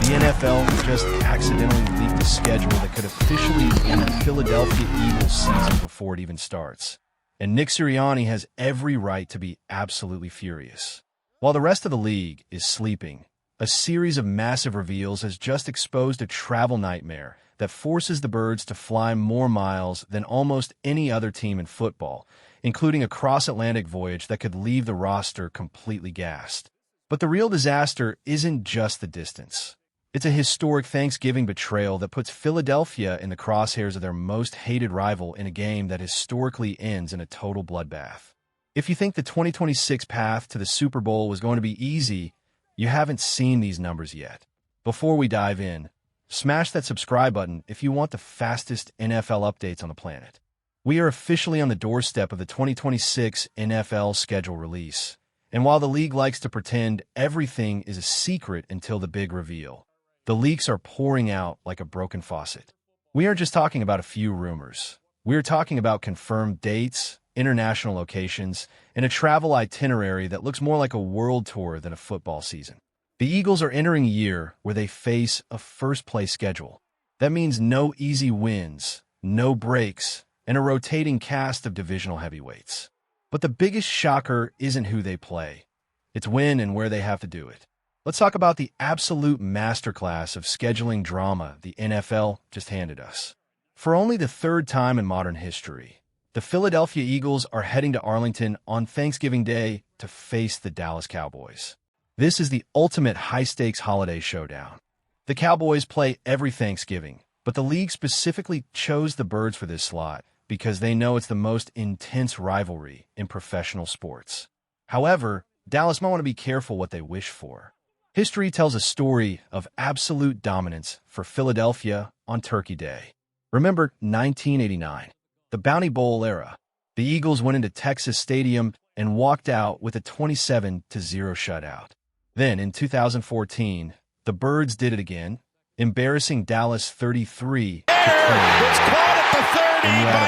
The NFL just accidentally leaked a schedule that could officially end the Philadelphia Eagles season before it even starts. And Nick Sirianni has every right to be absolutely furious. While the rest of the league is sleeping, a series of massive reveals has just exposed a travel nightmare that forces the Birds to fly more miles than almost any other team in football, including a cross-Atlantic voyage that could leave the roster completely gassed. But the real disaster isn't just the distance. It's a historic Thanksgiving betrayal that puts Philadelphia in the crosshairs of their most hated rival in a game that historically ends in a total bloodbath. If you think the 2026 path to the Super Bowl was going to be easy, you haven't seen these numbers yet. Before we dive in, smash that subscribe button if you want the fastest NFL updates on the planet. We are officially on the doorstep of the 2026 NFL schedule release. And while the league likes to pretend everything is a secret until the big reveal, the leaks are pouring out like a broken faucet. We aren't just talking about a few rumors. We're talking about confirmed dates, international locations, and a travel itinerary that looks more like a world tour than a football season. The Eagles are entering a year where they face a first-place schedule. That means no easy wins, no breaks, and a rotating cast of divisional heavyweights. But the biggest shocker isn't who they play. It's when and where they have to do it. Let's talk about the absolute masterclass of scheduling drama the NFL just handed us. For only the third time in modern history, the Philadelphia Eagles are heading to Arlington on Thanksgiving Day to face the Dallas Cowboys. This is the ultimate high-stakes holiday showdown. The Cowboys play every Thanksgiving, but the league specifically chose the Birds for this slot because they know it's the most intense rivalry in professional sports. However, Dallas might want to be careful what they wish for. History tells a story of absolute dominance for Philadelphia on Turkey Day. Remember 1989, the Bounty Bowl era. The Eagles went into Texas Stadium and walked out with a 27-0 shutout. Then, in 2014, the Birds did it again, embarrassing Dallas 33-20. It's caught at the 30 by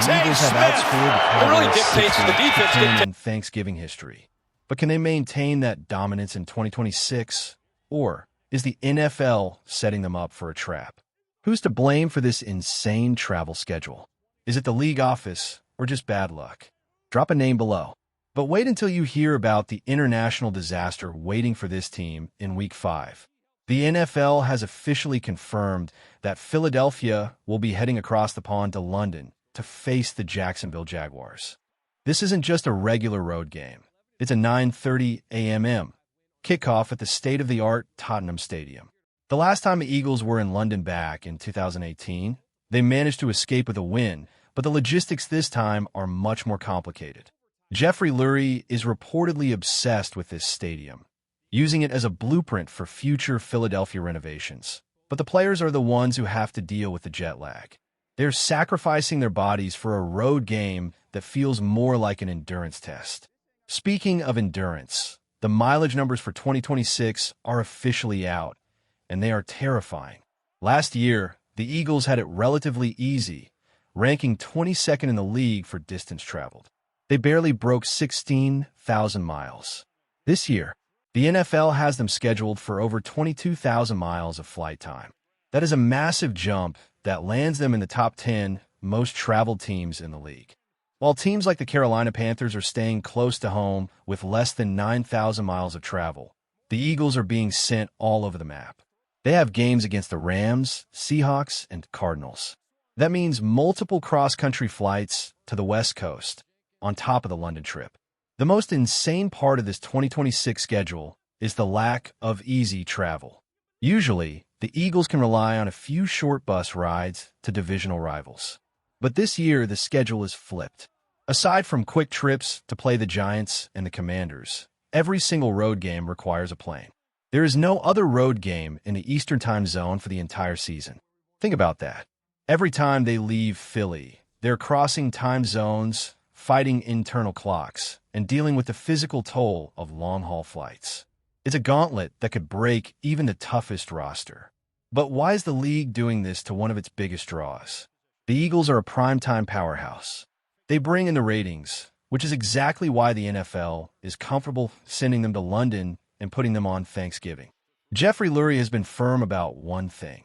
The Eagles have outscored the It really Cowboys dictates the defense. 60-10 in Thanksgiving history. But can they maintain that dominance in 2026? Or is the NFL setting them up for a trap? Who's to blame for this insane travel schedule? Is it the league office or just bad luck? Drop a name below. But wait until you hear about the international disaster waiting for this team in Week 5. The NFL has officially confirmed that Philadelphia will be heading across the pond to London to face the Jacksonville Jaguars. This isn't just a regular road game. It's a 9:30 a.m. kickoff at the state-of-the-art Tottenham Stadium. The last time the Eagles were in London back in 2018, they managed to escape with a win, but the logistics this time are much more complicated. Jeffrey Lurie is reportedly obsessed with this stadium, using it as a blueprint for future Philadelphia renovations. But the players are the ones who have to deal with the jet lag. They're sacrificing their bodies for a road game that feels more like an endurance test. Speaking of endurance, the mileage numbers for 2026 are officially out, and they are terrifying. Last year, the Eagles had it relatively easy, ranking 22nd in the league for distance traveled. They barely broke 16,000 miles. This year, the NFL has them scheduled for over 22,000 miles of flight time. That is a massive jump that lands them in the top 10 most traveled teams in the league. While teams like the Carolina Panthers are staying close to home with less than 9,000 miles of travel, the Eagles are being sent all over the map. They have games against the Rams, Seahawks, and Cardinals. That means multiple cross-country flights to the West Coast, on top of the London trip. The most insane part of this 2026 schedule is the lack of easy travel. Usually, the Eagles can rely on a few short bus rides to divisional rivals. But this year, the schedule is flipped. Aside from quick trips to play the Giants and the Commanders, every single road game requires a plane. There is no other road game in the Eastern Time Zone for the entire season. Think about that. Every time they leave Philly, they're crossing time zones, fighting internal clocks, and dealing with the physical toll of long-haul flights. It's a gauntlet that could break even the toughest roster. But why is the league doing this to one of its biggest draws? The Eagles are a primetime powerhouse. They bring in the ratings, which is exactly why the NFL is comfortable sending them to London and putting them on Thanksgiving. Jeffrey Lurie has been firm about one thing.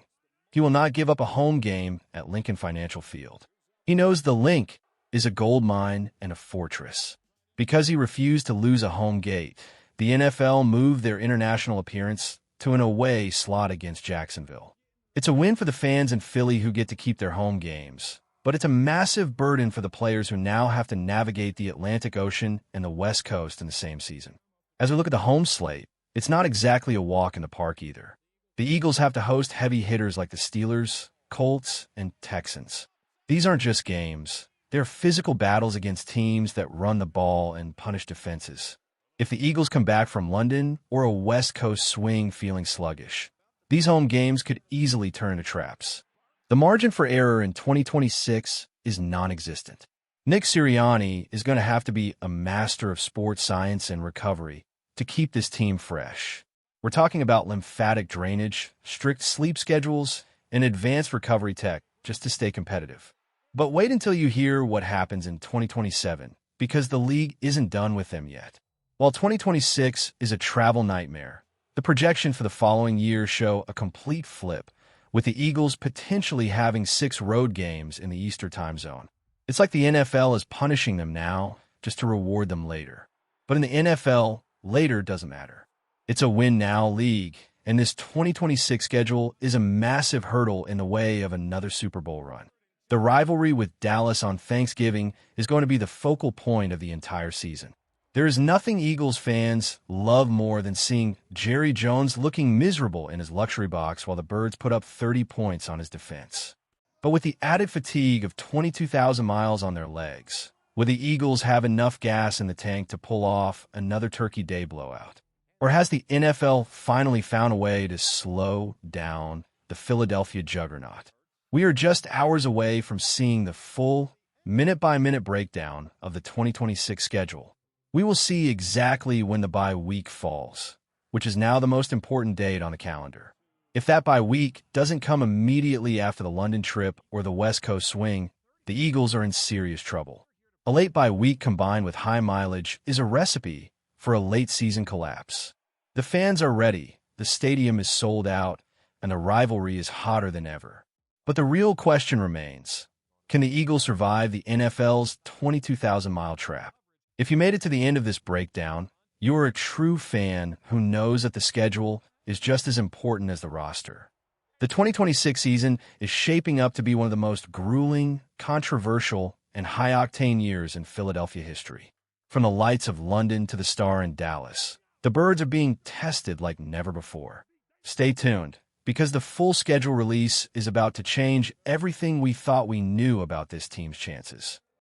He will not give up a home game at Lincoln Financial Field. He knows the Link is a gold mine and a fortress. Because he refused to lose a home gate, the NFL moved their international appearance to an away slot against Jacksonville. It's a win for the fans in Philly who get to keep their home games, but it's a massive burden for the players who now have to navigate the Atlantic Ocean and the West Coast in the same season. As we look at the home slate, it's not exactly a walk in the park either. The Eagles have to host heavy hitters like the Steelers, Colts, and Texans. These aren't just games. They're physical battles against teams that run the ball and punish defenses. If the Eagles come back from London or a West Coast swing feeling sluggish, these home games could easily turn into traps. The margin for error in 2026 is non-existent. Nick Sirianni is going to have to be a master of sports science and recovery to keep this team fresh. We're talking about lymphatic drainage, strict sleep schedules, and advanced recovery tech just to stay competitive. But wait until you hear what happens in 2027, because the league isn't done with them yet. While 2026 is a travel nightmare, the projection for the following year show a complete flip, with the Eagles potentially having 6 road games in the Eastern time zone. It's like the NFL is punishing them now just to reward them later. But in the NFL, later doesn't matter. It's a win-now league, and this 2026 schedule is a massive hurdle in the way of another Super Bowl run. The rivalry with Dallas on Thanksgiving is going to be the focal point of the entire season. There is nothing Eagles fans love more than seeing Jerry Jones looking miserable in his luxury box while the Birds put up 30 points on his defense. But with the added fatigue of 22,000 miles on their legs, will the Eagles have enough gas in the tank to pull off another Turkey Day blowout? Or has the NFL finally found a way to slow down the Philadelphia juggernaut? We are just hours away from seeing the full, minute-by-minute breakdown of the 2026 schedule. We will see exactly when the bye week falls, which is now the most important date on the calendar. If that bye week doesn't come immediately after the London trip or the West Coast swing, the Eagles are in serious trouble. A late bye week combined with high mileage is a recipe for a late-season collapse. The fans are ready, the stadium is sold out, and the rivalry is hotter than ever. But the real question remains, can the Eagles survive the NFL's 22,000-mile trap? If you made it to the end of this breakdown, you are a true fan who knows that the schedule is just as important as the roster. The 2026 season is shaping up to be one of the most grueling, controversial, and high-octane years in Philadelphia history. From the lights of London to the star in Dallas, the Birds are being tested like never before. Stay tuned, because the full schedule release is about to change everything we thought we knew about this team's chances.